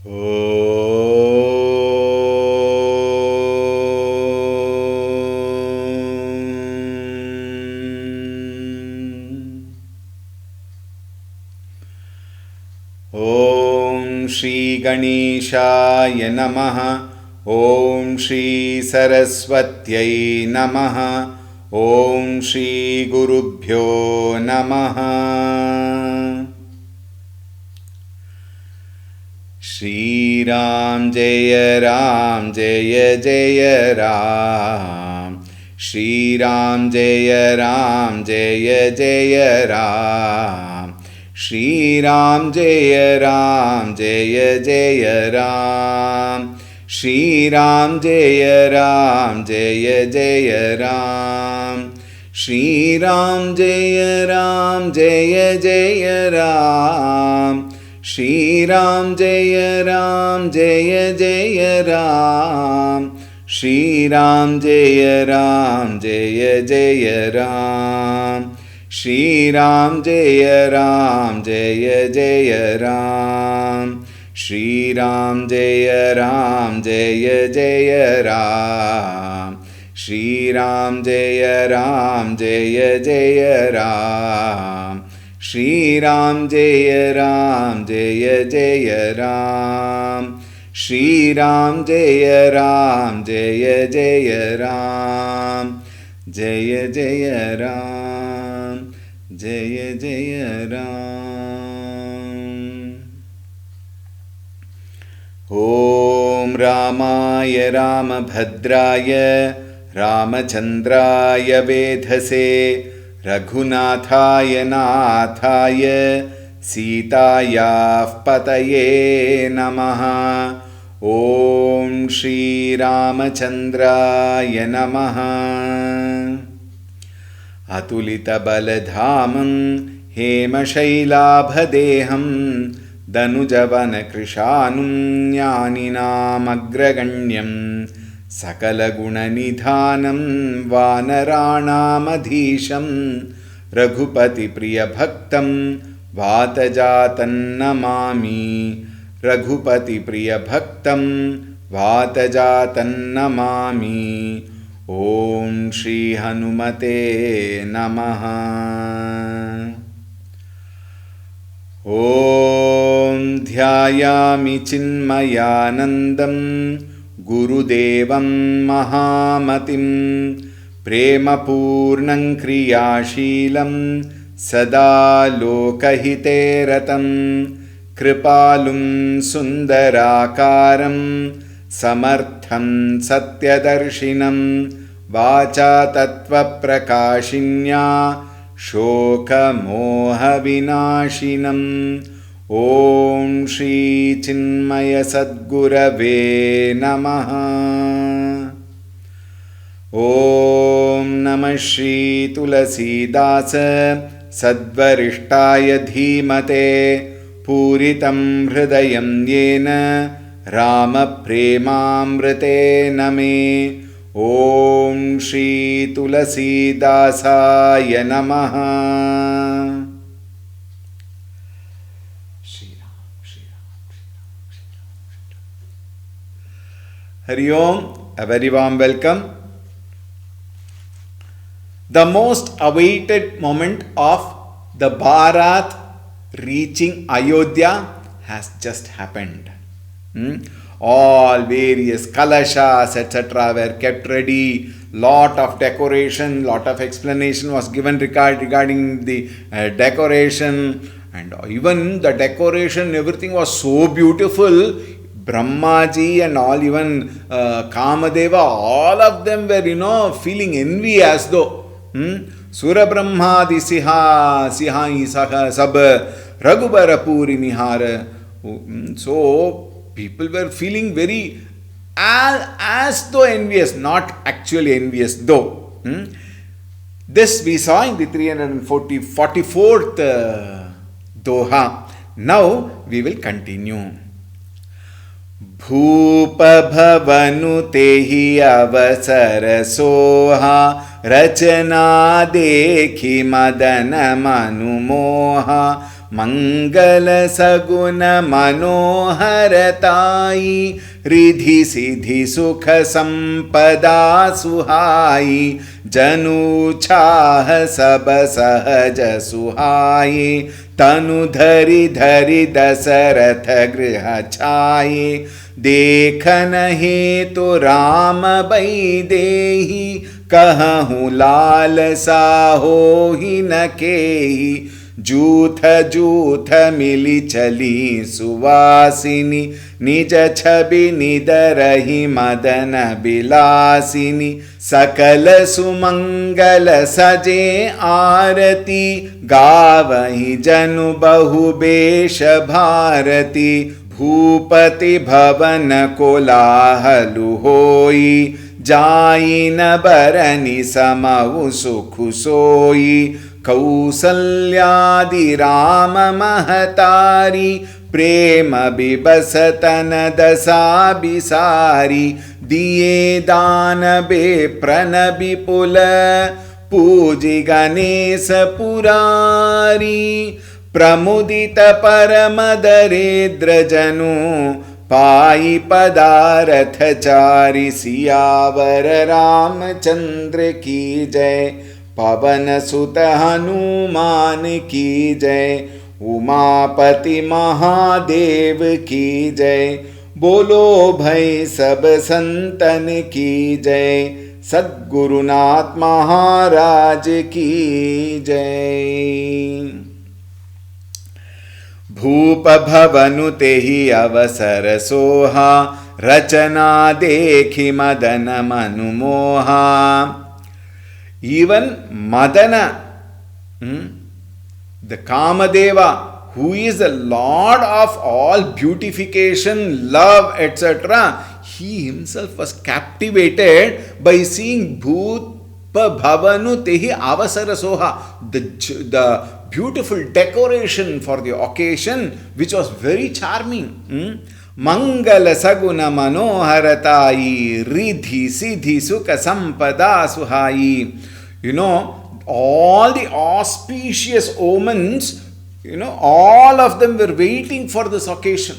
ॐ श्री गणेशाय नमः। ॐ श्री सरस्वत्यै नमः। ॐ श्री गुरुभ्यो नमः। श्रीराम जय जय जय राम। श्रीराम जय जय जय राम। श्रीराम जय जय राम। श्रीराम जय जय जय राम। श्रीराम जय जय जय राम। श्रीराम जय जय जय राम। श्रीराम जय जय जय राम। श्रीराम जय जय जय राम। श्रीराम जय जय जय राम। श्रीराम जय जय जय राम। श्रीराम जय जय जय राम। श्रीराम जय जय जय राम। जय जय राम, जय जय राम। ॐ रामाय रामभद्राय रामचन्द्राय वेधसे रघुनाथाय नाथाय सीतायाः पतये नमः। ॐ श्रीरामचन्द्राय नमः। अतुलितबलधामं हेमशैलाभदेहं दनुजवनकृशानुं ज्ञानिनामग्रगण्यं सकलगुणनिधानं वानराणामधीशं रघुपतिप्रियभक्तं वातजातन्नमामि। रघुपतिप्रियभक्तं वातजातन्नमामि। ॐ श्री हनुमते नमः। ॐ ध्यायामि चिन्मयानन्दं गुरुदेवं महामतिं प्रेमपूर्णं क्रियाशीलं सदा लोकहिते रतं कृपालुं सुन्दराकारं समर्थं सत्यदर्शिनं वाचा तत्त्वप्रकाशिन्या शोकमोहविनाशिनम्। ॐ श्रीचिन्मयसद्गुरवे नमः। ॐ नमः श्री तुलसीदास सद्वरिष्ठाय धीमते पूरितं हृदयं येन रामप्रेमामृतेन मे। ॐ श्री तुलसीदासाय नमः। Hari Om, a very warm welcome. The most awaited moment of the Bharat reaching Ayodhya has just happened. All various kalashas etc. were kept ready. Lot of decoration, lot of explanation was given regarding the decoration, and even the decoration, everything was so beautiful. Brahmaji and all, even Kamadeva, all of them were, feeling envy as though Sura Brahmadi Siha Isaha Sab Raghubara Puri Nihara. So people were feeling very as though envious, not actually envious though. This we saw in the 344th Doha. Now we will continue. भूप भवनुते ही अवसर सोहा रचना देखी मदन मनुमोहा मंगल सगुन मनोहरताई, रिधि सिधि सुख संपदा सुहाई, जनु छाह सब सहज सुहाई, तनु धरि धरि दशरथ गृह छाये, देखन हेतु राम बैदेही, कहूँ लालसा होहि न केही, जूथ जूथ मिली चली सुवासिनी, निज छवि निदरहि मदन बिलासिनी, सकल सुमंगल सजे आरती, गावहि जनु बहु बेश भारती, भूपति भवन कोलाहलु होई, जाई न बरनि समउ सुख सोई, कौसल्यादि राम महतारी, प्रेम बिबसतन दशा बिसारी, दिए दान बेप्रन विपुल, पूजि गणेश पुरारी, प्रमुदित परम दरिद्र जनु, पाई पदारथ चारि, सियावर रामचंद्र की जय, पवन सुत हनुमान की जय, उमापति महादेव की जय, बोलो भई सब संतन की जय, सद्गुरुनाथ महाराज की जय। भूप भवनु तेहि अवसर सोहा, रचना देखि मदन मनु मोहा। Even Madana, the Kamadeva, who is the Lord of all beautification, love, etc., he himself was captivated by seeing Bhupa Bhavanu Tehi Avasara Soha, the beautiful decoration for the occasion, which was very charming. Mangala Saguna Manoharatai, Ridhi Siddhi Sukha Sampada Suhai. All the auspicious omens, all of them were waiting for this occasion.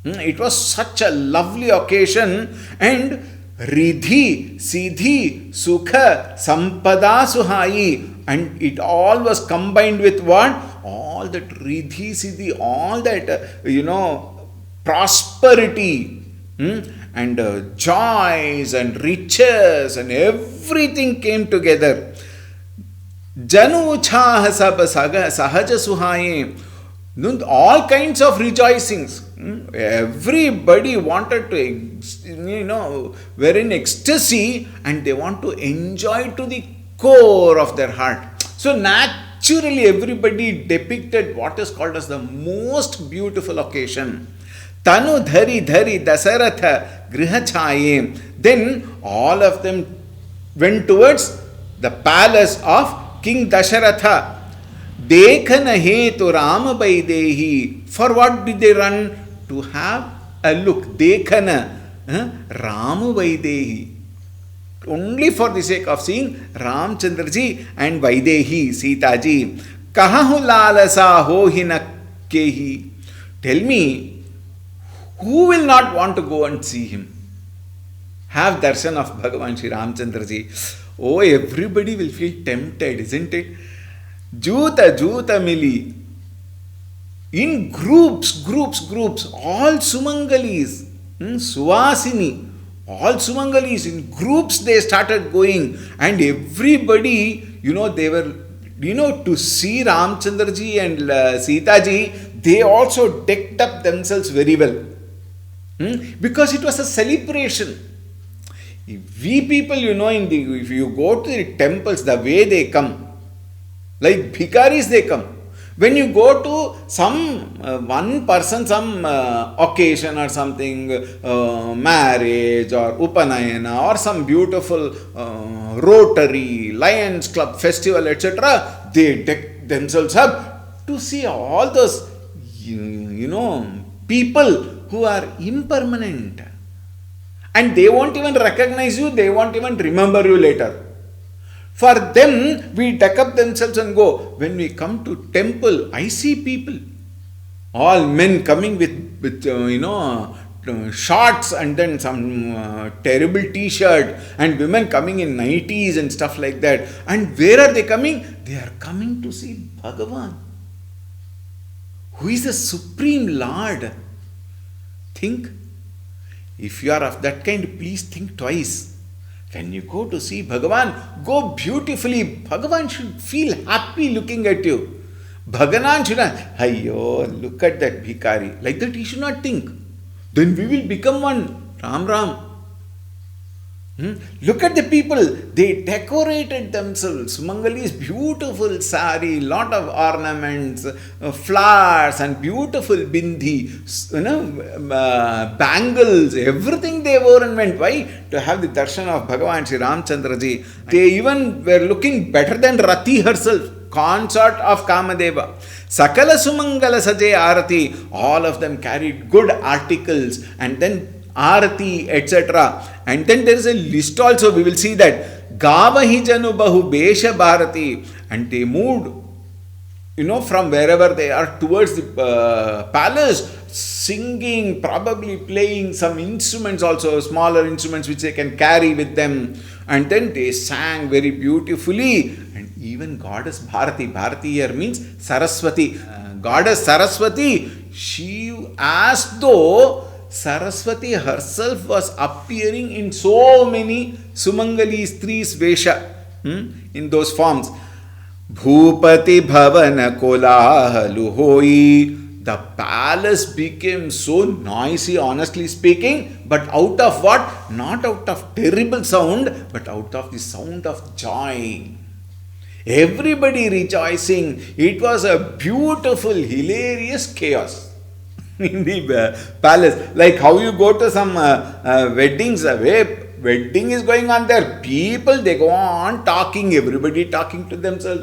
It was such a lovely occasion, and Ridhi, Siddhi, Sukha, Sampada Suhai, and it all was combined with what? All that Ridhi, Siddhi, all that, prosperity, and joys and riches and everything came together. Janu chah sab sahaja suhaye. All kinds of rejoicings. Everybody wanted to, were in ecstasy, and they want to enjoy to the core of their heart. So naturally everybody depicted what is called as the most beautiful occasion. Tanu dhari dhari Dasaratha griha chaye. Then all of them went towards the palace of King Dasharatha. Dekhana hetu Rama Baidehi. For what did they run? To have a look. Dekhana Rama Baidehi. Only for the sake of seeing Ramchandraji and Vaidehi, Sita ji. Kahahu lalasa hohi na kehi. Tell me, who will not want to go and see him? Have darshan of Bhagavan Shri Ramchandraji. Oh, everybody will feel tempted, isn't it? Juta mili. In groups, all Sumangalis, Suasini, all Sumangalis, in groups they started going, and everybody, they were, to see Ramchandraji and Sita ji, they also decked up themselves very well. Because it was a celebration. We people, if you go to the temples, the way they come, like bhikaris they come. When you go to some one person, some occasion or something, marriage or Upanayana or some beautiful Rotary, Lions Club festival, etc., they deck themselves up to see all those, people who are impermanent. And they won't even recognize you, they won't even remember you later. For them, we deck up themselves and go. When we come to temple, I see people, all men coming with shorts and then some terrible t-shirt, and women coming in nighties and stuff like that. And where are they coming? They are coming to see Bhagavan, who is the Supreme Lord. Think, if you are of that kind, please think twice. When you go to see Bhagavan, go beautifully. Bhagavan should feel happy looking at you. Bhagavan should not, ayyo, look at that bhikari. Like that he should not think. Then we will become one. Ram Ram. Look at the people. They decorated themselves. Sumangali's beautiful sari, lot of ornaments, flowers and beautiful bindi, bangles, everything they wore and went. Why? To have the darshan of Bhagavan Sri Ramchandra ji. They even were looking better than Rati herself, consort of Kamadeva. Sakala Sumangala Saje Arati. All of them carried good articles and then Arati, etc. And then there is a list also, we will see that Gavahi Janu Bahu Besha Bharati, and they moved, from wherever they are towards the palace, singing, probably playing some instruments also, smaller instruments which they can carry with them. And then they sang very beautifully. And even Goddess Bharati, Bharati here means Saraswati. Goddess Saraswati, she, as though Saraswati herself was appearing in so many Sumangali Stris Vesha, in those forms. Bhupati Bhavana Kolahalu Hoi. The palace became so noisy, honestly speaking, but out of what? Not out of terrible sound, but out of the sound of joy. Everybody rejoicing. It was a beautiful, hilarious chaos in the palace. Like how you go to some weddings, wedding is going on there. People, they go on talking, everybody talking to themselves.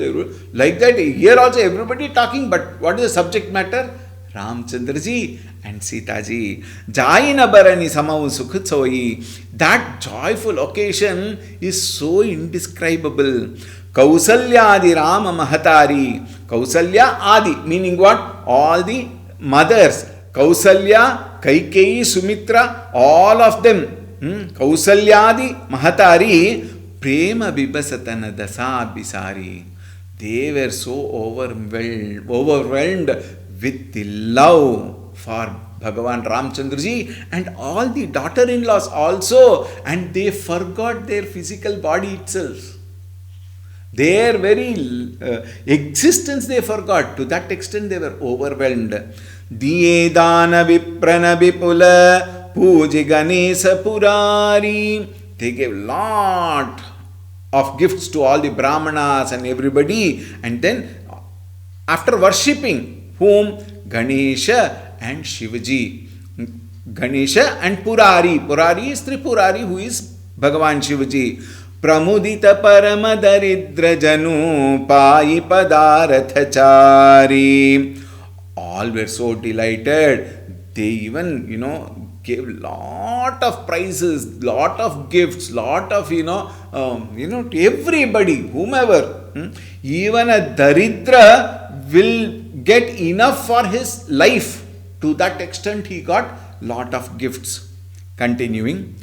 Like that, here also everybody talking, but what is the subject matter? Ramchandra ji and Sita ji. Jayina Barani Samau Sukhutsoi. That joyful occasion is so indescribable. Kausalya Adi Rama Mahatari. Kausalya Adi, meaning what? All the mothers. Kausalya, Kaikeyi, Sumitra, all of them. Kausalyadi Mahatari, Prema Vibhasatana Dasa Bisari. They were so overwhelmed with the love for Bhagavan Ramchandra ji and all the daughter-in-laws also, and they forgot their physical body itself. Their very existence they forgot. To that extent they were overwhelmed. Diye dana viprana vipula puji Ganesha purari. They gave lot of gifts to all the brahmanas and everybody, and then after worshipping whom? Ganesha and Shivaji. Ganesha and Purari. Purari is Tripurari, who is Bhagavan Shivaji. Pramudita Paramadaridra Janu Pai Padarthachari. All were so delighted. They even, gave lot of prizes, lot of gifts, lot of, to everybody, whomever. Even a Daridra will get enough for his life. To that extent, he got lot of gifts. Continuing.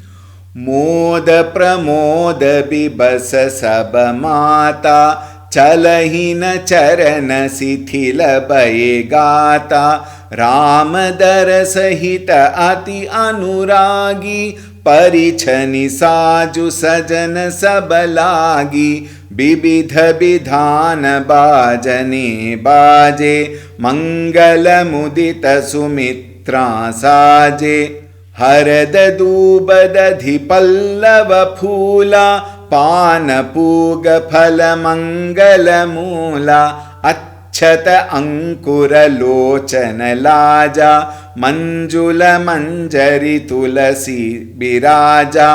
Moda pramoda bibasa sabamata Chalahina charana sithila bayegata Ramadara sahita ati anuragi Parichani saju sajana sabalagi Bibidha bidhana bajane baje Mangala mudita sumitra saje Harada dubadadhi pallava phula Pana puga phala mangala mula Achata ankura lochana laja Manjula manjari tulasi biraja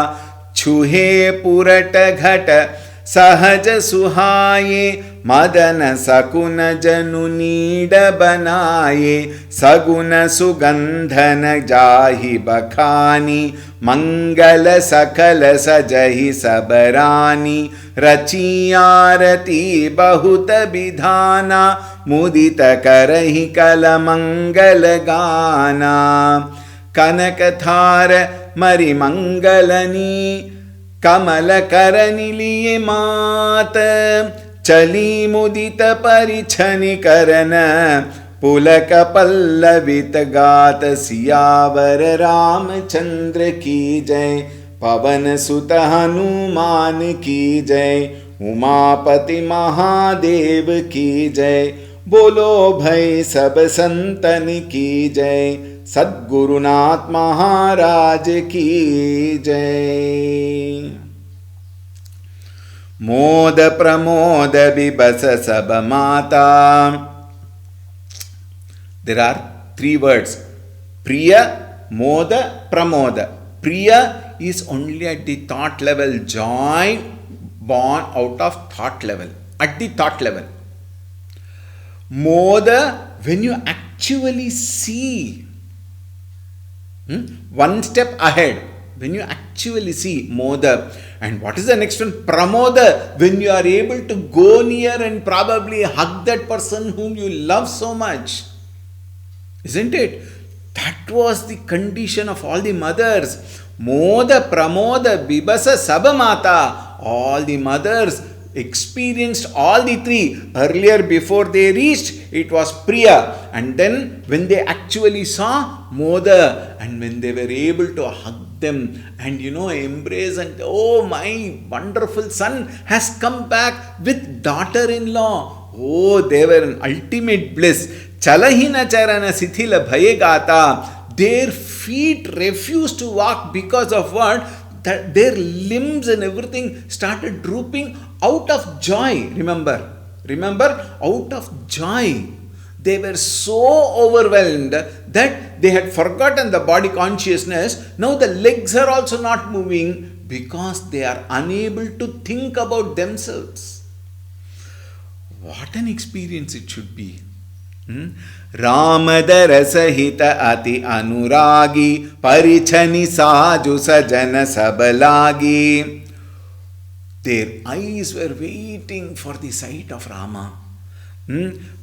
Chuhe purata ghata sahaja suhaye Madan सकुन जनु need बनाए सगुन सुगंधन जाहि बखानी मंगल सकल सजहि सबरानी रची आरती बहुत विधाना मुदित करहि कल मंगल गाना कनक थार मरि मंगलनी कमल करनि लिए मात चली मुदित परिछनि करन पुलक पल्लवित गात सियावर रामचंद्र की जय पवन सुत हनुमान की जय उमापति महादेव की जय बोलो भई सब संतन की जय सद्गुरुनाथ महाराज की जय। मोद प्रमोद विबस सब माता. There are three words: Priya, Moda, Pramoda. Priya is only at the thought level, joy born out of thought level, at the thought level. Moda, when you actually see one step ahead, when you actually see Moda. And what is the next one? Pramoda, when you are able to go near and probably hug that person whom you love so much. Isn't it? That was the condition of all the mothers. Moda, Pramoda, Bibasa, Sabamata. All the mothers experienced all the three. Earlier, before they reached, it was Priya. And then when they actually saw Moda, and when they were able to hug them and embrace and, oh, my wonderful son has come back with daughter-in-law. Oh, they were in ultimate bliss. Chalahina charana sithila bhayegata. Their feet refused to walk because of what? That their limbs and everything started drooping out of joy. Remember, out of joy. They were so overwhelmed that they had forgotten the body consciousness. Now the legs are also not moving because they are unable to think about themselves. What an experience it should be. Ramadara sahita ati anuragi parichani saju sajana sabalagi. Their eyes were waiting for the sight of Rama.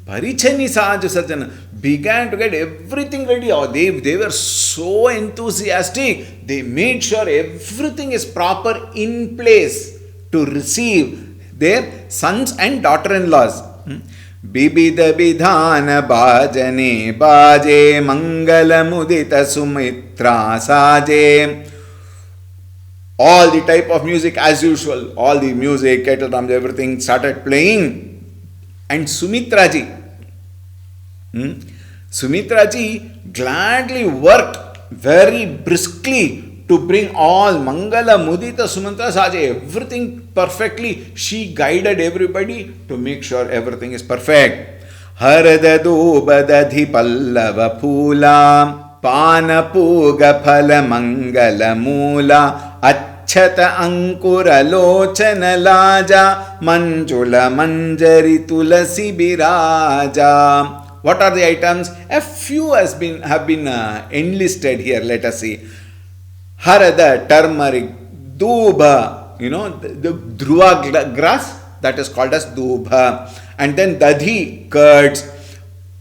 Parichani Saju Sajana began to get everything ready. Oh, they were so enthusiastic. They made sure everything is proper in place to receive their sons and daughter-in-laws. Bibida Bidhana Bhajane Bhaje Mangala Mudita Sumitra Saje. All the type of music as usual, all the music, kettle drums, everything started playing. And Sumitraji gladly worked very briskly to bring all Mangala, Mudita, Sumantra, Saje, everything perfectly. She guided everybody to make sure everything is perfect. Harada Dubadadhi Pallava Pula Pana Puga Phala Mangala Mula Chata Ankura Lochana Laja Manjula Manjari Tulsi Biraja. What are the items? A few have been enlisted here. Let us see. Harada, turmeric, Duba, the Dhruva grass, that is called as Duba. And then Dadhi, curds,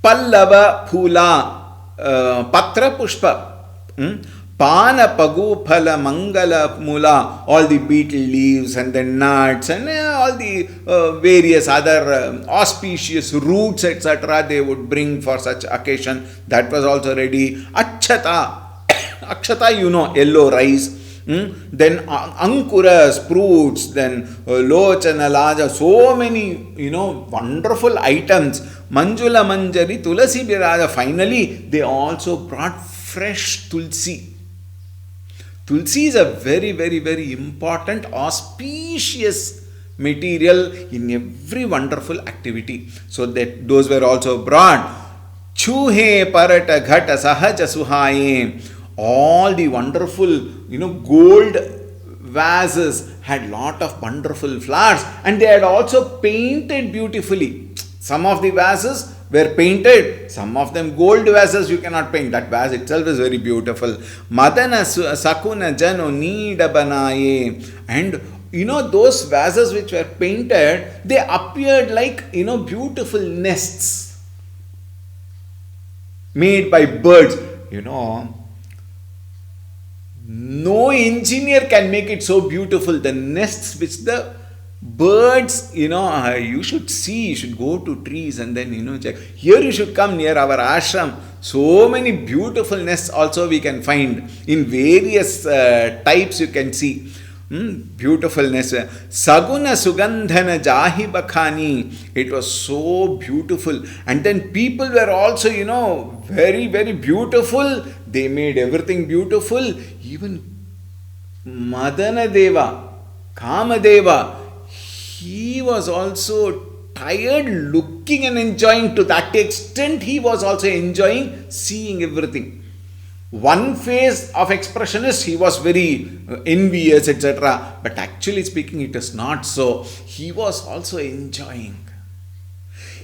Pallava, Phula, Patra, Pushpa. Pana Pagu Phala Mangala Mula, all the beetle leaves and the nuts and all the various other auspicious roots, etc. they would bring for such occasion. That was also ready. Akshata, yellow rice. Then Ankuras, fruits, then Lochana Laja, so many, wonderful items. Manjula Manjari, Tulsi Biraja. Finally, they also brought fresh Tulsi. Tulsi is a very, very, very important, auspicious material in every wonderful activity. So that those were also brought. Chuhe parata ghata sahaja suhaye. All the wonderful, gold vases had lot of wonderful flowers, and they had also painted beautifully. Some of the vases were painted, some of them gold vases you cannot paint. That vase itself is very beautiful. Madana Sakuna Jano Needa Banaye. And those vases which were painted, they appeared like, beautiful nests made by birds. No engineer can make it so beautiful. The nests which the birds, you should see, you should go to trees and then, check. Here you should come near our ashram. So many beautiful nests also we can find in various types you can see. Beautifulness. Saguna Sugandhana Jahi Bakhani. It was so beautiful. And then people were also, very, very beautiful. They made everything beautiful. Even Madana Deva, Kamadeva, he was also tired looking and enjoying. To that extent, he was also enjoying seeing everything. One phase of expression is he was very envious, etc. But actually speaking, it is not so. He was also enjoying.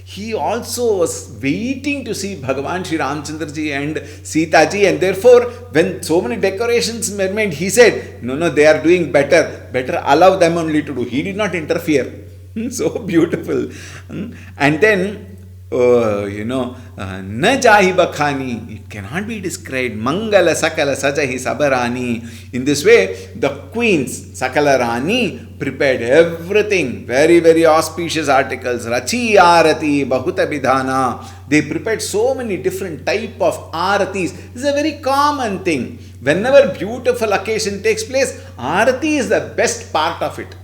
He also was waiting to see Bhagavan Sri Ramchandraji and Sita ji, and therefore, when so many decorations were made, he said, no, they are doing better. Better allow them only to do. He did not interfere. So beautiful. And then, na jahi bakhani, it cannot be described. Mangala sakala sajahi sabarani. In this way, the queens, Sakala Rani, prepared everything, very, very auspicious articles. Rachi arati, bahuta bidhana. They prepared so many different type of aratis. This is a very common thing. Whenever beautiful occasion takes place, arati is the best part of it.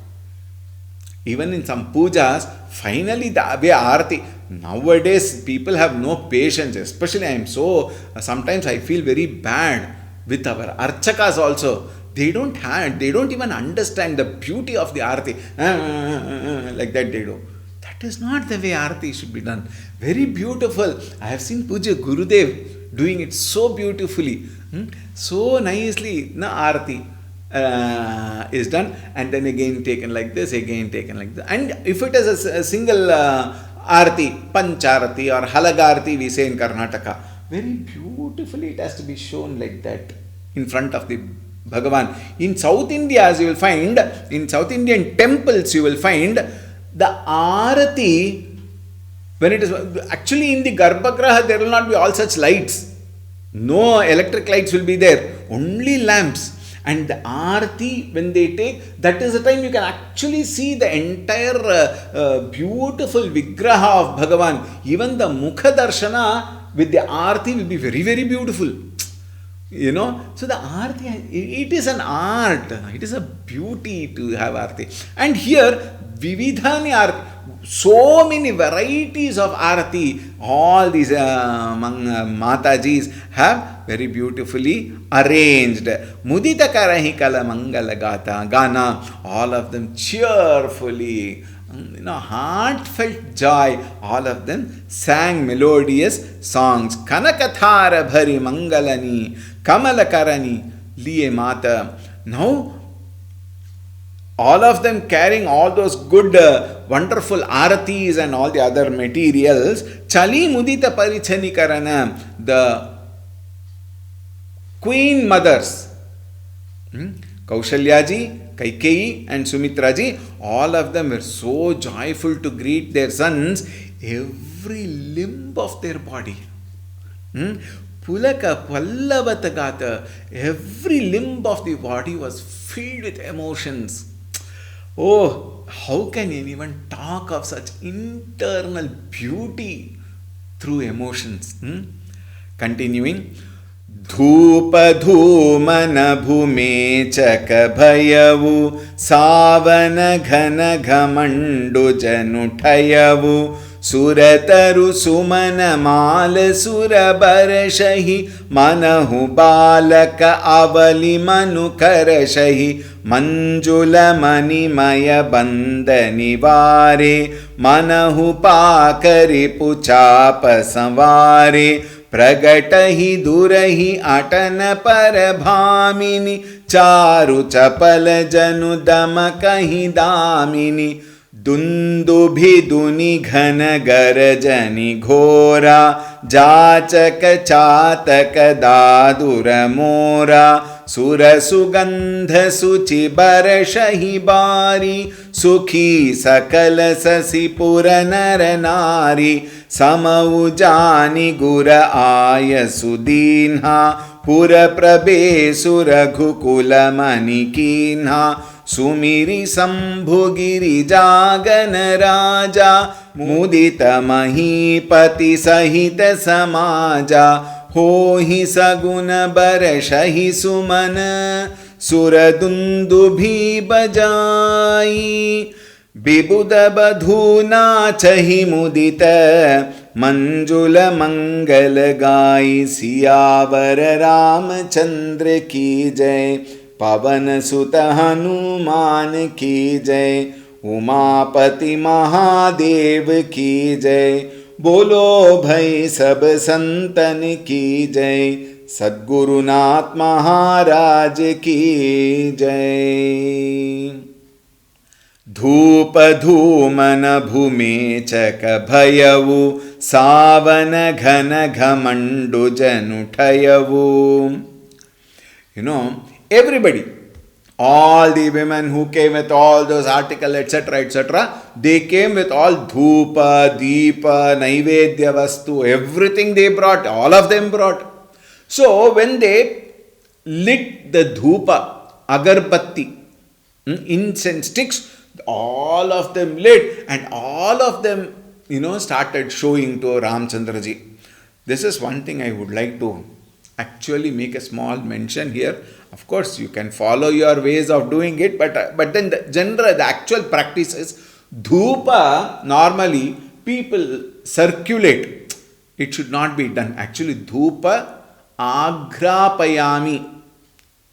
Even in some pujas, finally the way arati. Nowadays, people have no patience. Especially, sometimes I feel very bad with our archakas also. They don't even understand the beauty of the arati. Like that they do. That is not the way arati should be done. Very beautiful. I have seen Puja Gurudev doing it so beautifully. So nicely, arati is done, and then again taken like this, again taken like this. And if it is a single arati, pancharati or halagarati, we say in Karnataka, very beautifully it has to be shown like that in front of the Bhagavan. In South India, as you will find, in South Indian temples, you will find the arati, when it is actually in the Garbhagraha, there will not be all such lights. No electric lights will be there, only lamps. And the arati, when they take, that is the time you can actually see the entire beautiful vigraha of Bhagavan. Even the Mukha Darshana with the arati will be very, very beautiful. So the arati, it is an art. It is a beauty to have arati. And here, Vividhani arati. So many varieties of arati, all these Matajis have very beautifully arranged. Mudita karahi kala mangala gana, all of them cheerfully, heartfelt joy, all of them sang melodious songs. Kanakathara bhari mangalani, kamala karani, liye mata. Now, all of them carrying all those good, wonderful aratis and all the other materials. Chali mudita parichani karana, the queen mothers, Kaushalyaji, Kaikeyi and Sumitraji, all of them were so joyful to greet their sons. Every limb of their body, Pulaka Pallavatagata, every limb of the body was filled with emotions. Oh, how can anyone talk of such internal beauty through emotions? Continuing. Dhupa dhumana bhume chaka bhayavu savana ghana ghamandu januthayavu surataru sumana mala surabarashahi manahu balaka avali manu karashahi manjula manimaya bandani vare manahu pakari puchapa samvare प्रगटहि दुरहि अटन पर भामिनी चारु चपल जनु दम कहि दामिनी दुंदुभि दुनि घन गरजनि घोरा जाचक चातक दादुर मोरा सुर सुगंध सुचि बरषहि बारी सुखी सकल ससि पुर नर नारी समउ जानि गुर आय सुदीन्हा पुर प्रभेसु रघुकुल मनि कीन्हा सुमिरि शंभुगिरि जागन राजा मुदित महीपति सहित समाजा होहि सगुन बरषहि सुमन सुरदुंदुभि बजाई बिबुद बधू नाचहि मुदित मंजुल मंगल गाई सियावर रामचंद्र की जय पवन सुत हनुमान की जय उमापति महादेव की जय बोलो भाई सब संतन की जय सद्गुरुनाथ महाराज की जय धूप धूमन भूमेचक भयवु सावन घन घमंडु जनुठयवु everybody, all the women who came with all those articles, etc., they came with all dhupa, deepa, naivedya vastu, everything they brought, all of them brought. So when they lit the dhupa, agarbatti, incense sticks, all of them lit and all of them, started showing to Ramchandraji. This is one thing I would like to actually make a small mention here. Of course, you can follow your ways of doing it, but then the actual practice is dhupa. Normally, people circulate. It should not be done. Actually, dhupa agrapayami.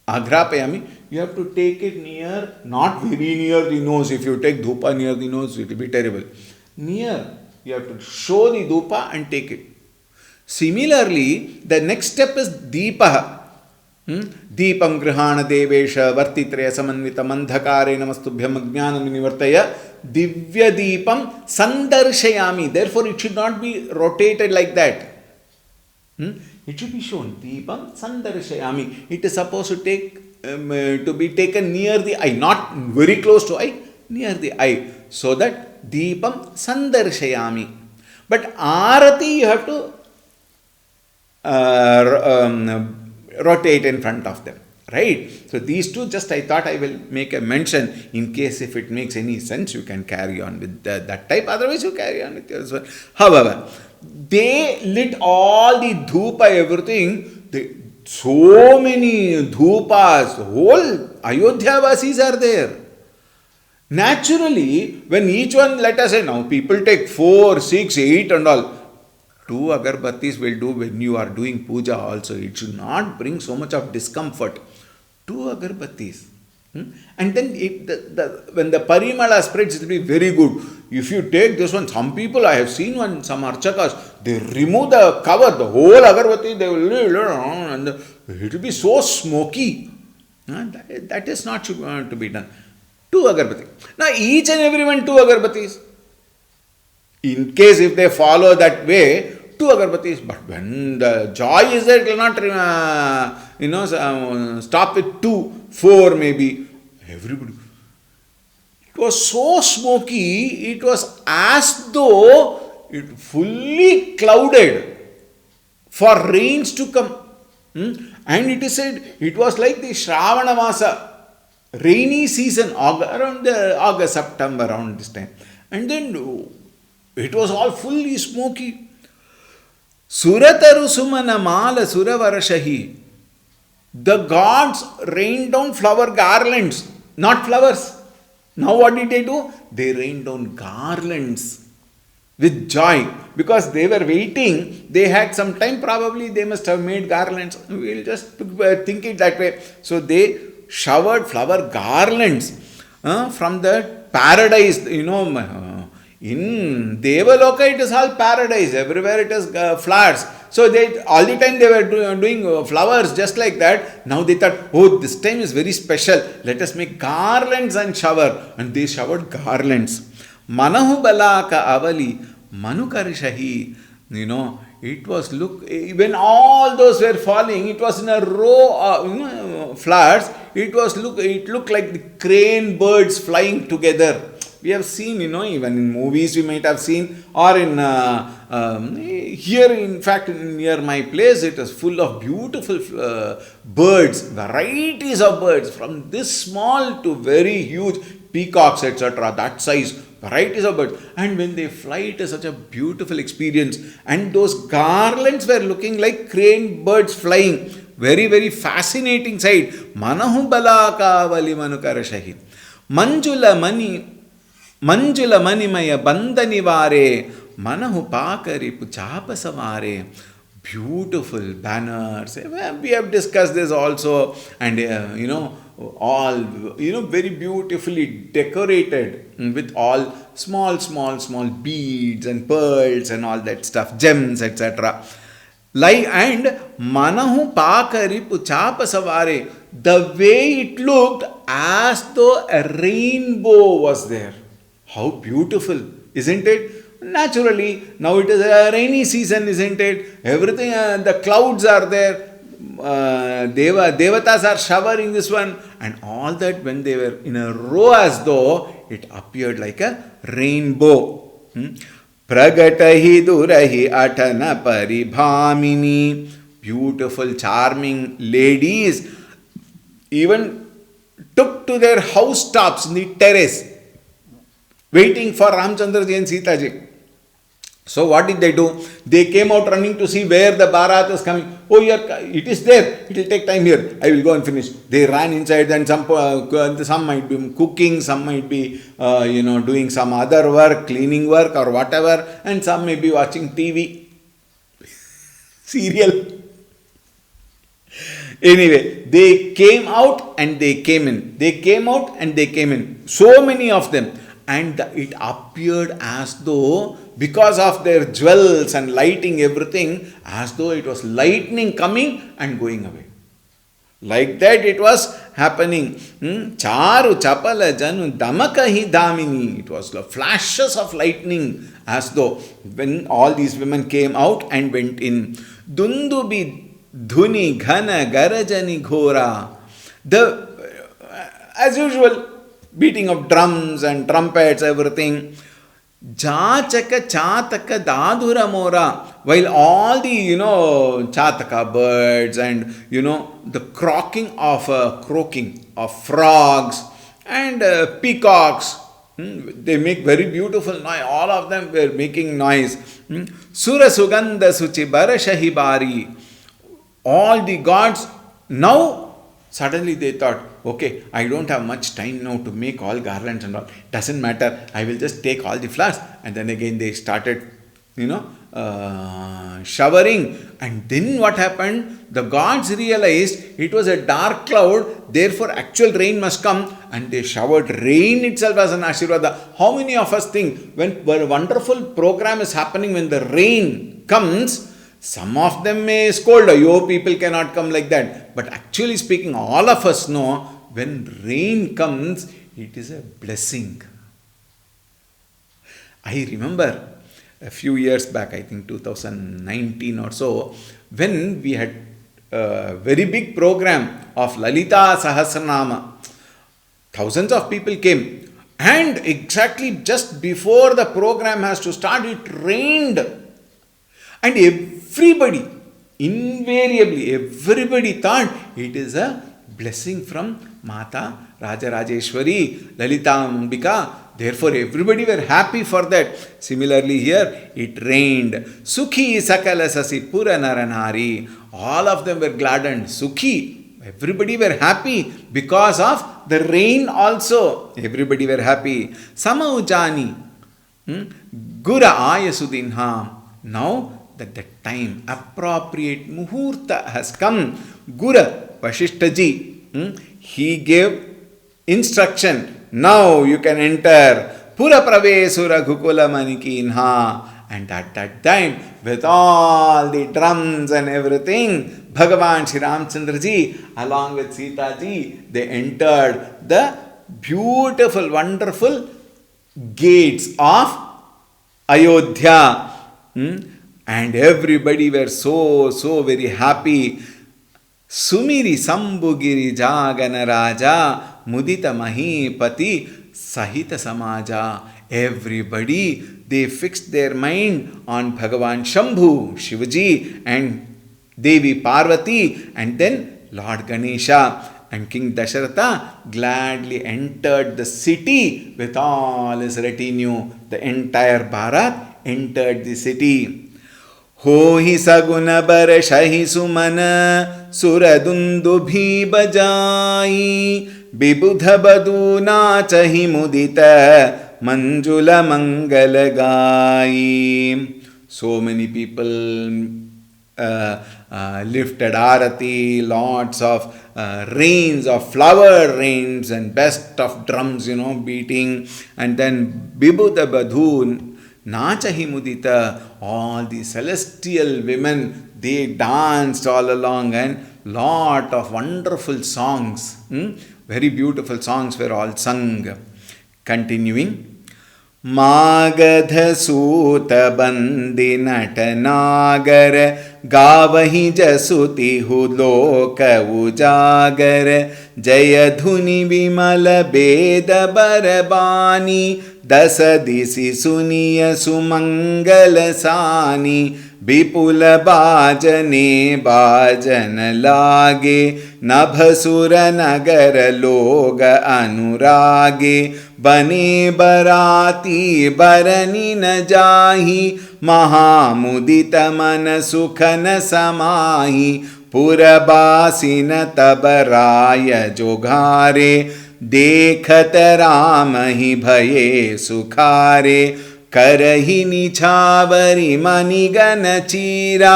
Agrapayami, you have to take it near, not very near the nose. If you take dhupa near the nose, it will be terrible. Near, you have to show the dhupa and take it. Similarly, the next step is deepa. Deepam grihana devesha vartitraya samanvita mandhakare namastubhyam ajnanam nivartaya divya deepam sandarshayami. Therefore, it should not be rotated like that. It should be shown. Deepam sandarshayami. It is supposed to be taken near the eye, not very close to eye, near the eye, so that deepam sandarshayami. But arati you have to rotate in front of them, right? So these two, just I thought I will make a mention in case if it makes any sense, you can carry on with that type. Otherwise, you carry on with yours. However, they lit all the dhupa, everything. So many dhupas, whole Ayodhya Vasis are there. Naturally, when each one, let us say now, people take 4, 6, 8 and all. 2 agarbattis will do when you are doing puja also. It should not bring so much of discomfort. 2 agarbattis. And then when the parimala spreads, it will be very good. If you take this one, some people, I have seen some archakas, they remove the cover, the whole agarbatti, they will and it will be so smoky. That is not to be done. 2 agarbattis. Now each and everyone 2 agarbattis. In case if they follow that way, 2 agarbattis. But when the joy is there, it will not, stop with 2, 4 maybe. Everybody. It was so smoky, it was as though it fully clouded for rains to come. And it is said, it was like the Shravana Masa, rainy season, around the August, September, around this time. And then it was all fully smoky. Surataru sumana mala suravarashahi. The gods rained down flower garlands, not flowers. Now what did they do? They rained down garlands with joy. Because they were waiting, they had some time, probably they must have made garlands. We will just think it that way. So they showered flower garlands from the paradise, in Devaloka it is all paradise, everywhere it is flowers. So they all the time they were doing flowers just like that. Now they thought, oh, this time is very special. Let us make garlands and shower. And they showered garlands. Manahu balaka avali manukarishahi. It was when all those were falling, it was in a row of flowers. It looked like the crane birds flying together. We have seen, even in movies we might have seen, or in here, in fact, near my place, it is full of beautiful birds, varieties of birds, from this small to very huge peacocks, etc. That size, varieties of birds. And when they fly, it is such a beautiful experience. And those garlands were looking like crane birds flying. Very, very fascinating sight. Manahu balaka vali manukarashahi. Manjula manimaya bandanivare. Manahu pakari puchapasavare. Beautiful banners. We have discussed this also. And, all, very beautifully decorated with all small beads and pearls and all that stuff, gems, etc. And Manahu Pakari Puchapasavare, the way it looked as though a rainbow was there. How beautiful, isn't it? Naturally, now it is a rainy season, isn't it? Everything, the clouds are there. Devatas are showering this one, and all that when they were in a row as though it appeared like a rainbow. Pragatahi durahi atana paribhamini. Beautiful, charming ladies even took to their housetops in the terrace, waiting for Ramchandraji and Sita ji. So what did they do? They came out running to see where the Bharat was coming. Oh, it is there. It will take time here. I will go and finish. They ran inside, and some might be cooking, some might be doing some other work, cleaning work or whatever, and some may be watching TV, serial. Anyway, they came out and they came in. They came out and they came in. So many of them. And it appeared as though, because of their jewels and lighting everything, as though it was lightning coming and going away. Like that it was happening. Charu chapala janu damakahi damini. It was the flashes of lightning, as though when all these women came out and went in. Dundubi dhuni ghana garajani ghora. As usual, beating of drums and trumpets, everything. Jachaka chataka dadura mora. While all the, chataka birds and, the croaking of frogs and peacocks, they make very beautiful noise. All of them were making noise. Sura sugandha suchi barashahi bari. All the gods now. Suddenly they thought, okay, I don't have much time now to make all garlands and all. Doesn't matter. I will just take all the flowers. And then again they started, showering. And then what happened? The gods realized it was a dark cloud. Therefore, actual rain must come. And they showered rain itself as an Ashirvada. How many of us think when a wonderful program is happening, when the rain comes, some of them may scold, yo, people cannot come like that. But actually speaking, all of us know when rain comes, it is a blessing. I remember a few years back, I think 2019 or so, when we had a very big program of Lalita Sahasranama. Thousands of people came. And exactly just before the program has to start, it rained. And everybody, invariably, everybody thought it is a blessing from Mata Rajarajeshwari, Lalita Ambika. Therefore, everybody were happy for that. Similarly here, it rained. Sukhi Sakala Sasi Pura Naranari. All of them were gladdened. Sukhi. Everybody were happy because of the rain also. Everybody were happy. Samaujani. Gura Ayasudinha. Now, that the time, appropriate muhurta has come. Gura Vashishtaji, he gave instruction. Now you can enter Pura Pravesura Gukula Manikinha. And at that time, with all the drums and everything, Bhagavan Shri Ramchandra ji along with Sita ji, they entered the beautiful, wonderful gates of Ayodhya. And everybody were so very happy. Sumiri Sambugiri Jagana Raja Mudita Mahipati Sahita Samaja. Everybody, they fixed their mind on Bhagavan Shambhu, Shivaji, and Devi Parvati, and then Lord Ganesha. And King Dasharatha gladly entered the city with all his retinue. The entire Bharat entered the city. हो ही सगुन बरषहि सुमन सुरदुन्दुभि बजाई विबुध बधू नाचहि मुदित मंजुल मंगल गाई. So many people lifted arati, lots of rains of flower rains and best of drums, beating, and then Bibhuta Badhu Nachahi Mudita, all the celestial women, they danced all along, and lot of wonderful songs, very beautiful songs were all sung. Continuing. Magadha सूत बंदी नट नागर गावहि जसुति हुलोक उजागर जय धुनि विमल बेद बरबानी दस दिशि सुनिय सुमंगल सानी विपुल बाजने बाजन लागे नभसुर नगर लोग अनुरागे बने बराती बरनी न जाही महामुदित मन सुख न समाही पुरबासिन तब राय जोघारे देखत राम ही भये सुखारे करहि निछावरि मणिगन चीरा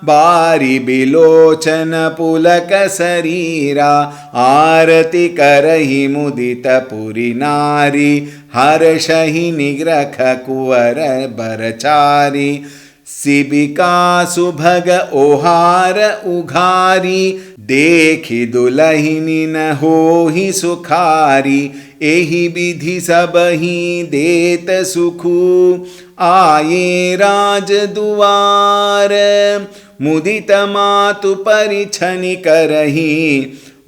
बारी बिलोचन पुलक शरीरा आरती करहि मुदित पुरी नारी हर्षहि निग्रह कुंवर बरचारी शिबिका सुभग ओहार उघारी देखि दुलहिनी न होहि सुखारी एहि विधि सबहि देत सुखु आये राज दुआर मुदित मातु परिछनि करहि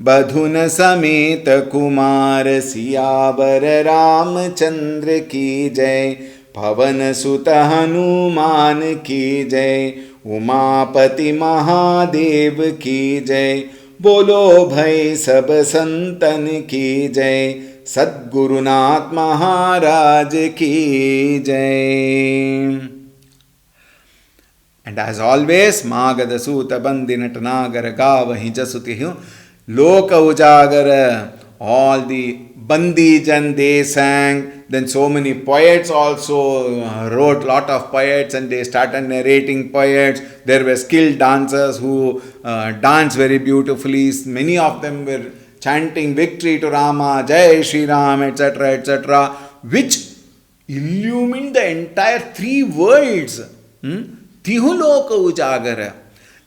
बधुन समेत कुमार सियावर रामचंद्र की जय पवन सुत हनुमान की जय उमापति महादेव की जय बोलो भई सब संतन की जय सद्गुरुनाथ महाराज की जय. And as always, Magada Suta Bandi Natanagar Gavahi Jasutihu Loka Ujagara, all the Bandijan they sang. Then so many poets also wrote lot of poets, and they started narrating poets. There were skilled dancers who danced very beautifully. Many of them were chanting victory to Rama, Jai Shri Ram, etc., which illumined the entire three worlds. Tihuloka Ujagara,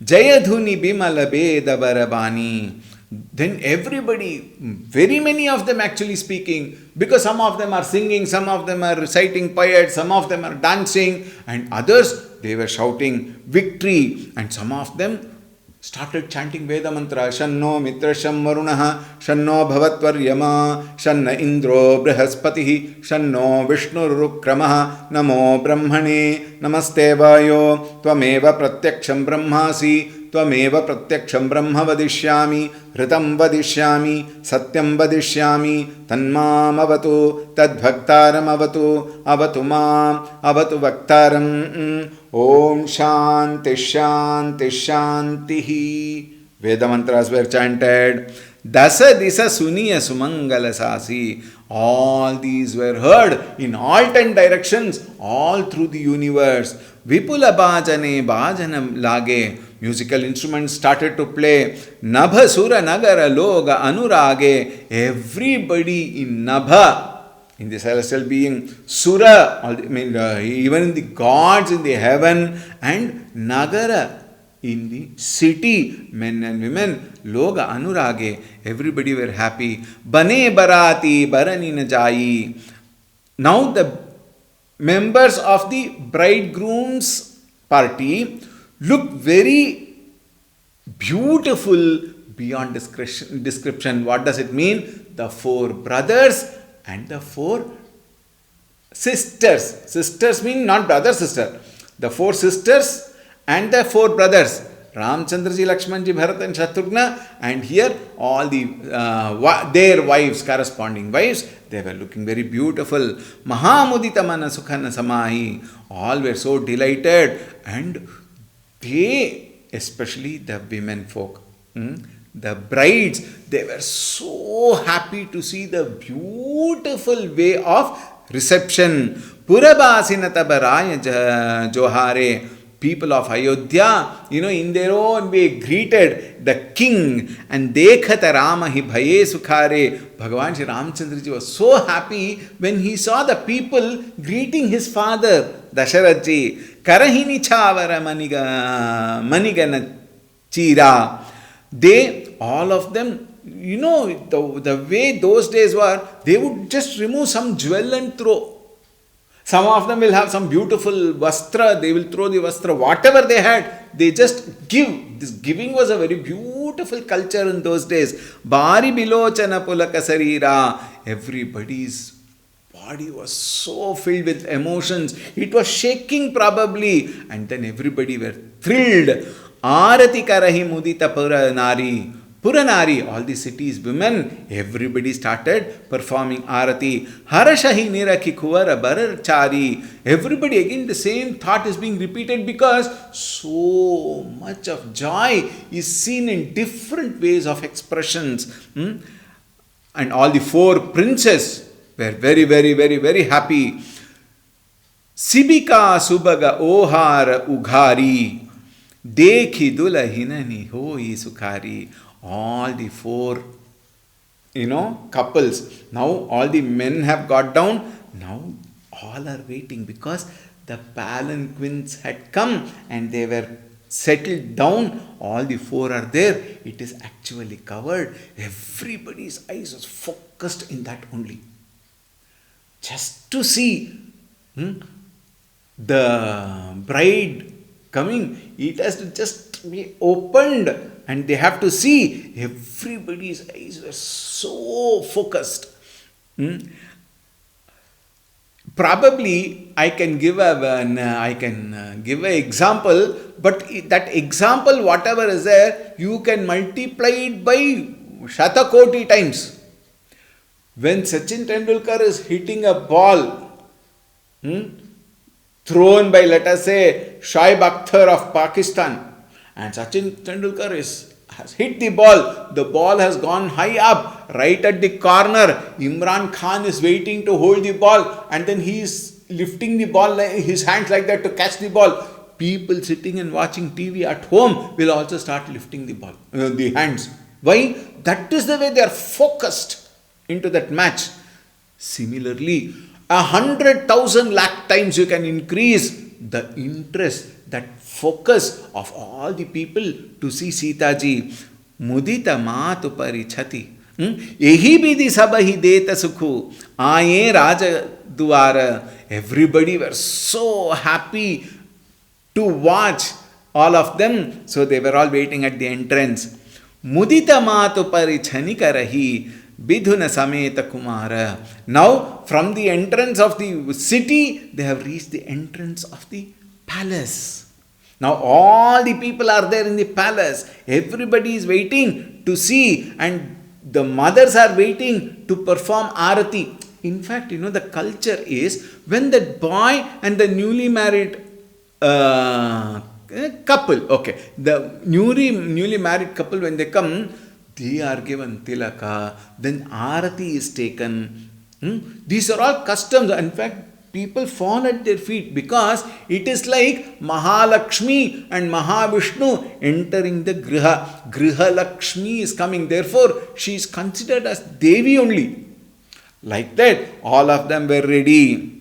Jayadhuni Bimala Beda Barabani. Then everybody, very many of them actually speaking, because some of them are singing, some of them are reciting poets, some of them are dancing, and others, they were shouting victory, and some of them started chanting Veda mantra, Shanno Mitrasham Varunaha, Shanno Bhavatvaryama, Shanna Indro Brihaspatihi, Shanno Vishnu Rukramaha, Namo Brahmane, Namaste Vayo, Tvameva Pratyaksham Brahmasi, त्वमेव प्रत्यक्षं ब्रह्म वदिष्यामि हृतं वदिष्यामि सत्यं वदिष्यामि तन्मामवतु तद्भक्तारमवतु अवतु माम् अवतु वक्तारम् ओम शांति शांति शांतिः. Veda mantras were chanted. Dasa disa suniya sumangala sasi. All these were heard in all 10 directions, all through the universe. Vipula bhajane bhajanam lage. Musical instruments started to play. Nabha sura nagara loga anurage. Everybody in Nabha, in the celestial being, Sura, even in the gods in the heaven, and Nagara, in the city, men and women, Loga Anurage, everybody were happy. Bane Barati, Barani Najayi. Now the members of the bridegroom's party look very beautiful beyond description. What does it mean? The 4 brothers and the 4 sisters. Sisters mean not brother, sister. The 4 sisters and the 4 brothers. Ramchandraji, Lakshmanji, Bharat and Shatrughna. And here all the their wives, corresponding wives, they were looking very beautiful. Mahamudita mana sukhana samahi. All were so delighted. And they, especially the women folk, the brides, they were so happy to see the beautiful way of reception. Purabasina tabaraya johare. People of Ayodhya, in their own way greeted the king. And dekhata Rama hi bhaye sukhare. Bhagavan Shri Ramchandraji was so happy when he saw the people greeting his father, Dasharatji. Karahini chavara manigana chira. They, all of them, the way those days were, they would just remove some jewel and throw. Some of them will have some beautiful vastra, they will throw the vastra, whatever they had, they just give. This giving was a very beautiful culture in those days. Bari bilochana pulaka sarira. Everybody's body was so filled with emotions. It was shaking probably. And then everybody were thrilled. Arati karahi mudita puranari. Puranari, all the cities, women, everybody started performing arati. Harashahi niraki kuvara bararchari. Everybody, again the same thought is being repeated because so much of joy is seen in different ways of expressions. And all the 4 princes were very, very, very, very happy. Sibika subaga ohara ughari. Dekhi dulahinani hoi sukhari. All the 4, couples. Now all the men have got down. Now all are waiting because the palanquins had come and they were settled down. All the 4 are there. It is actually covered. Everybody's eyes was focused in that only. Just to see the bride coming. It has to just be opened. And they have to see. Everybody's eyes were so focused. Probably I can give an example, but that example, whatever is there, you can multiply it by Shatakoti times. When Sachin Tendulkar is hitting a ball, thrown by, let us say, Shoaib Akhtar of Pakistan, and Sachin Tendulkar has hit the ball has gone high up, right at the corner. Imran Khan is waiting to hold the ball, and then he is lifting the ball, his hands like that to catch the ball. People sitting and watching TV at home will also start lifting the ball, the hands. Why? That is the way they are focused into that match. Similarly, 100,000 lakh times you can increase the interest, that focus of all the people to see Sita ji. Mudita matu parichati. Ehi bidi sabahi deta sukhu. Aaye raja duara. Everybody were so happy to watch all of them. So they were all waiting at the entrance. Mudita matu parichanika rahi. Bidhuna sameta kumara. Now from the entrance of the city, they have reached the entrance of the palace. Now all the people are there in the palace. Everybody is waiting to see, and the mothers are waiting to perform arati. In fact, the culture is when that boy and the newly married couple, the newly married couple, when they come, they are given tilaka, then arati is taken. These are all customs. In fact, people fall at their feet because it is like Mahalakshmi and Mahavishnu entering the Griha. Griha Lakshmi is coming. Therefore, she is considered as Devi only. Like that, all of them were ready.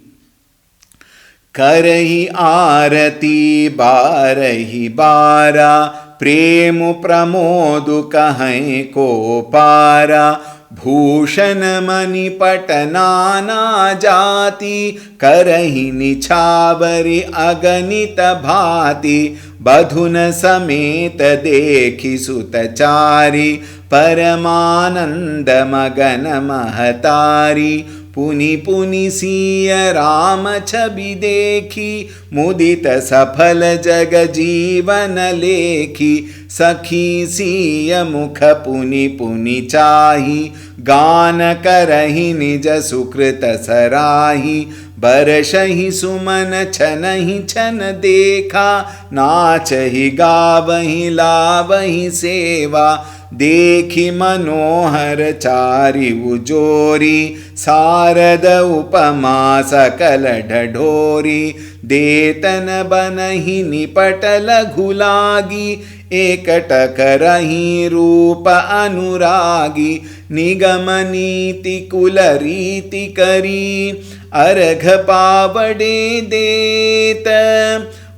करही आरती बारही बारा, प्रेम प्रमोद कहें को पारा, भूषण मणिपट नाना जाति, करही निछावरी अगणित भांति, बधुन समेत देखि सुतचारी, परमानंद मगन महतारी, पुनि पुनि सिय राम छवि देखी, मुदित सफल जग जीवन लेखी, सखी सिय मुख पुनि पुनि चाही, गान करहि निज सुकृत सराही, बरसहि सुमन छनहि छन देखा, नाचहि गावहि लावहि सेवा, देखि मनोहर चारि उजोरी, सारद उपमा सकल ढढोरी, देतन बनहि निपट लघु लागी, एकटक रही रूप अनुरागी, निगम नीति कुल रीति करी, अर्घ पावड़े देत,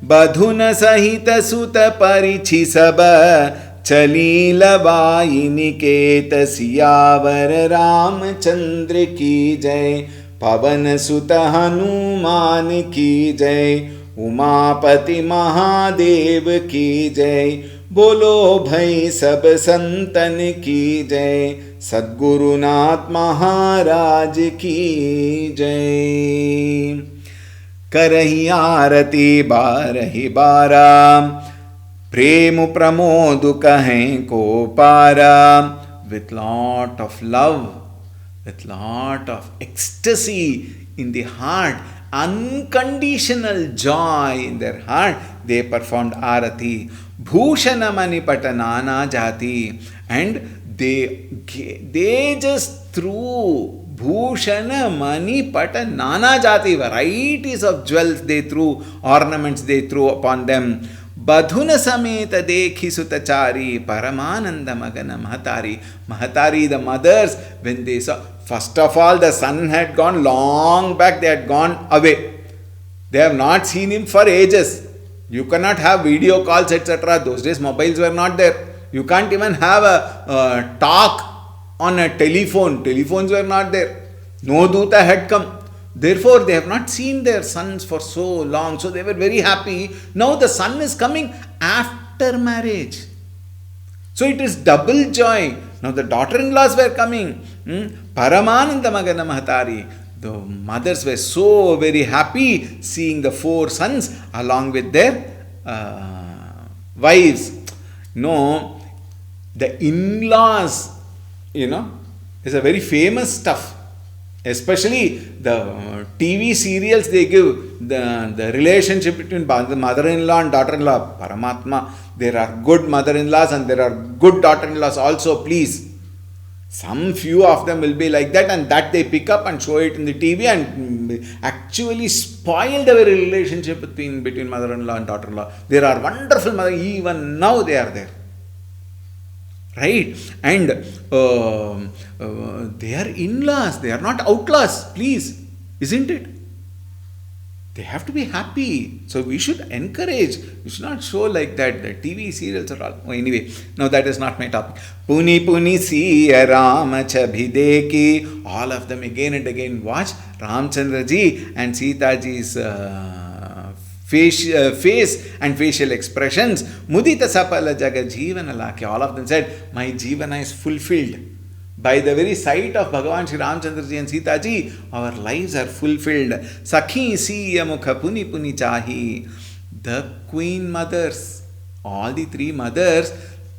बधुन सहित सुत परिछि सब, चली लबाई निकेत, सियावर रामचंद्र की जय, पवन सुत हनुमान की जय, उमापति महादेव की जय, बोलो भई सब संतन की जय, सद्गुरुनाथ महाराज की जय। करही आरती बारही बारा, प्रेम प्रमोद कहें को पारा, with lot of love, with lot of ecstasy in the heart, unconditional joy in their heart, they performed arati. Bhushana manipata nana jati, and they just threw bhushana manipata nana jati, varieties of jewels they threw, ornaments they threw upon them. Badhuna sameta dekhi sutachari, paramananda magana mahatari. Mahatari, the mothers, when they saw, first of all, the son had gone long back, they had gone away. They have not seen him for ages. You cannot have video calls, etc. Those days mobiles were not there. You can't even have a talk on a telephone. Telephones were not there. No Duta had come. Therefore, they have not seen their sons for so long. So they were very happy. Now the son is coming after marriage. So it is double joy. Now the daughter-in-laws were coming. Paramananda Magana Mahatari. The mothers were so very happy seeing the four sons along with their wives. No, the in-laws, is a very famous stuff. Especially the TV serials they give, the relationship between the mother-in-law and daughter-in-law. Paramatma, there are good mother-in-laws and there are good daughter-in-laws also, please. Some few of them will be like that, and that they pick up and show it in the TV and actually spoil the very relationship between mother-in-law and daughter-in-law. There are wonderful mother, even now they are there. Right? And they are in-laws, they are not outlaws, please. Isn't it? They have to be happy. So we should encourage. We should not show like that. The TV serials are all. Oh, anyway, no, that is not my topic. Puni puni siya Ram chabhi deki. All of them again and again watch Ramchandra ji and Sita ji's face and facial expressions. Mudita sapala jaga jivana lake. All of them said, my jivana is fulfilled. By the very sight of Bhagavan Shri Ramchandra ji and Sita ji, our lives are fulfilled. Sakhi siya mukha puni puni chahi. The queen mothers, all the three mothers,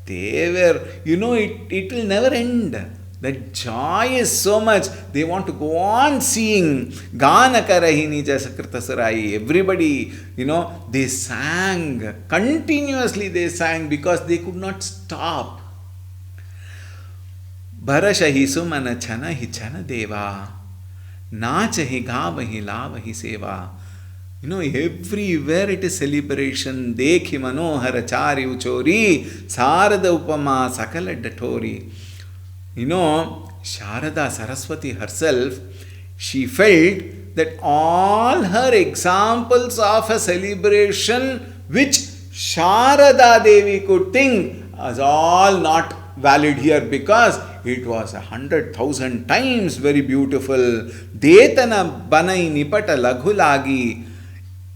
they were, it will never end. The joy is so much. They want to go on seeing. Gana karahi nija sakrita sarai. Everybody, they sang. Continuously they sang because they could not stop. Bharashahi sumana chana hi chana deva. Nachahi gavahi lavahi seva. Everywhere it is celebration. Dekhi manohara chari uchori. Sarada upama sakala datori. Sharada Saraswati herself, she felt that all her examples of a celebration which Sharada Devi could think was all not valid here, because it was 100,000 times very beautiful. Detana banai nipata laghulagi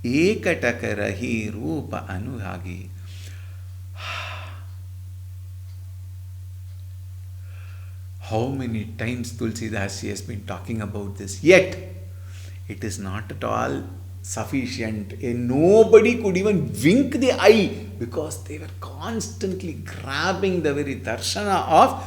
ekataka rahi rupa anuragi. How many times Tulsidas has been talking about this, yet it is not at all sufficient. And nobody could even wink the eye, because they were constantly grabbing the very darshana of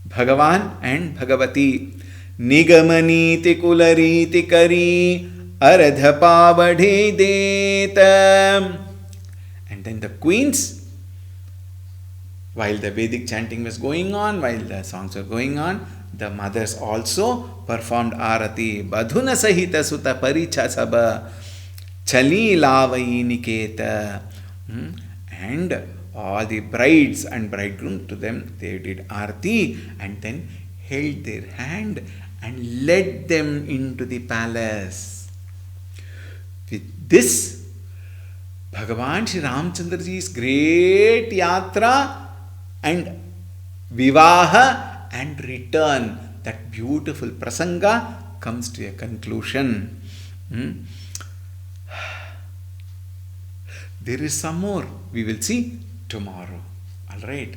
Bhagavan and Bhagavati. Nigamaniti kulariti kari aradha pavadhe deta. And then the queens, while the Vedic chanting was going on, while the songs were going on, the mothers also performed arati. Badhuna sahita sutta paricha sabha chali lavai niketa. And all the brides and bridegroom, to them they did arati and then held their hand and led them into the palace. With this, Bhagavan Shri Ramchandraji's great yatra and vivaha and return, that beautiful prasanga, comes to a conclusion. There is some more we will see tomorrow. Alright.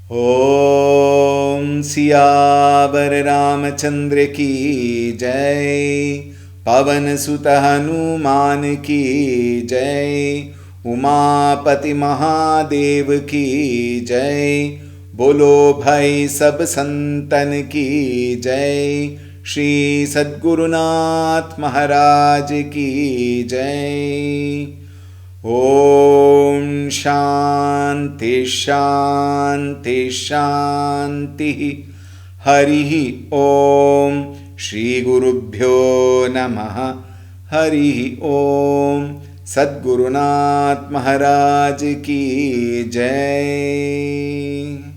Om Siyavar Ramachandra ki jai, Pavan Sutta Hanuman ki jai, Umapati Mahadev की जय, बोलो भाई सब संतन की जय, श्री सद्गुरुनाथ महाराज की जय। ओम शांति शांति शांति। हरि ओम। श्री गुरुभ्यो नमः। हरि ओम। सद्गुरुनाथ महाराज की जय।